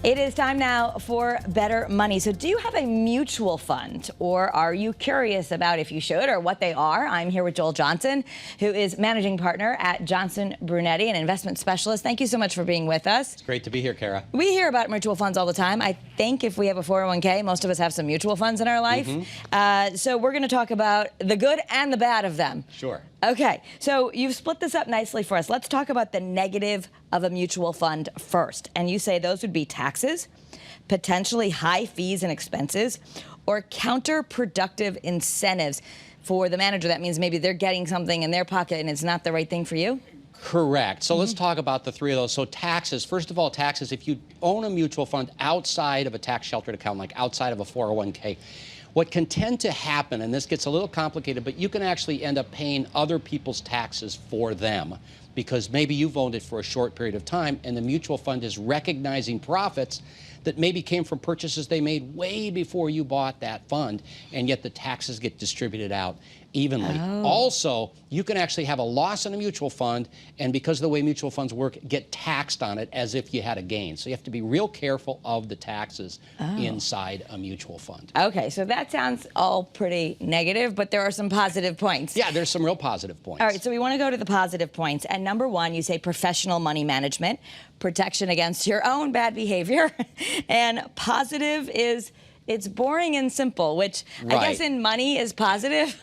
It is time now for Better Money. So do you have a mutual fund, or are you curious about if you should or what they are? I'm here with Joel Johnson, who is managing partner at Johnson Brunetti, an investment specialist. Thank you so much for being with us. It's great to be here, Kara. We hear about mutual funds all the time. I think if we have a 401k, most of us have some mutual funds in our life. So we're going to talk about the good and the bad of them. Sure. Okay, so you've split this up nicely for us. Let's talk about the negative of a mutual fund first. And you say those would be taxes, potentially high fees and expenses, or counterproductive incentives for the manager. That means maybe they're getting something in their pocket and it's not the right thing for you? Correct. So let's talk about the three of those. So taxes, first of all, taxes, if you own a mutual fund outside of a tax sheltered account, like outside of a 401k, what can tend to happen, and this gets a little complicated, but you can actually end up paying other people's taxes for them because maybe you've owned it for a short period of time and the mutual fund is recognizing profits that maybe came from purchases they made way before you bought that fund, and yet the taxes get distributed out evenly. Also, you can actually have a loss in a mutual fund, and because of the way mutual funds work, get taxed on it as if you had a gain. So you have to be real careful of the taxes inside a mutual fund. Okay, so that sounds all pretty negative, but there are some positive points. Yeah, there's some real positive points. All right, so we want to go to the positive points. And number one, you say professional money management, protection against your own bad behavior. And positive is it's boring and simple, which I guess in money is positive.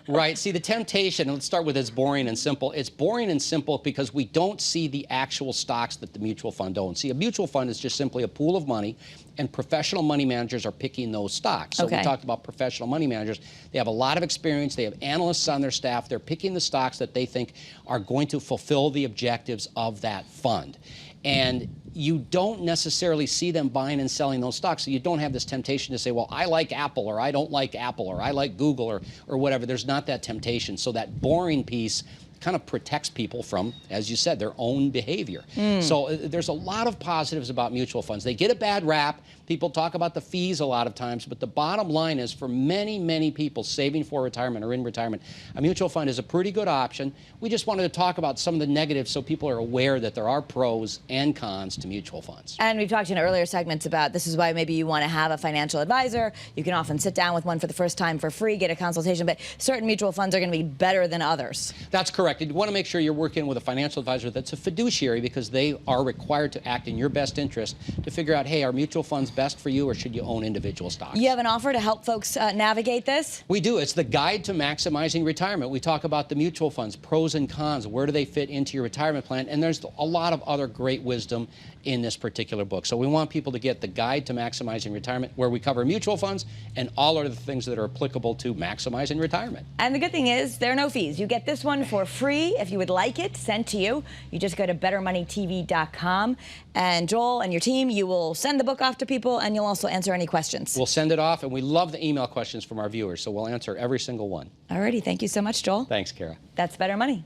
Right. See, the temptation, and let's start with it's boring and simple. It's boring and simple because we don't see the actual stocks that the mutual fund owns. See, a mutual fund is just simply a pool of money, and professional money managers are picking those stocks. So we talked about professional money managers. They have a lot of experience. They have analysts on their staff. They're picking the stocks that they think are going to fulfill the objectives of that fund. And you don't necessarily see them buying and selling those stocks, so you don't have this temptation to say, well, I like Apple, or I don't like Apple, or I like Google, or whatever. There's not that temptation. So that boring piece kind of protects people from, as you said, their own behavior. So there's a lot of positives about mutual funds. They get a bad rap. People talk about the fees a lot of times, but the bottom line is for many, many people saving for retirement or in retirement, a mutual fund is a pretty good option. We just wanted to talk about some of the negatives so people are aware that there are pros and cons to mutual funds. And we've talked in earlier segments about this is why maybe you want to have a financial advisor. You can often sit down with one for the first time for free, get a consultation, but certain mutual funds are going to be better than others. That's correct. You want to make sure you're working with a financial advisor that's a fiduciary because they are required to act in your best interest to figure out, hey, are mutual funds best for you or should you own individual stocks? You have an offer to help folks navigate this? We do. It's the Guide to Maximizing Retirement. We talk about the mutual funds, pros and cons, where do they fit into your retirement plan, and there's a lot of other great wisdom in this particular book. So we want people to get the Guide to Maximizing Retirement, where we cover mutual funds and all other things that are applicable to maximizing retirement. And the good thing is there are no fees. You get this one for free. If you would like it sent to you, you just go to bettermoneytv.com, and Joel and your team, you will send the book off to people, and you'll also answer any questions. We'll send it off, and we love the email questions from our viewers, so we'll answer every single one. Alrighty, thank you so much, Joel. Thanks, Kara. That's Better Money.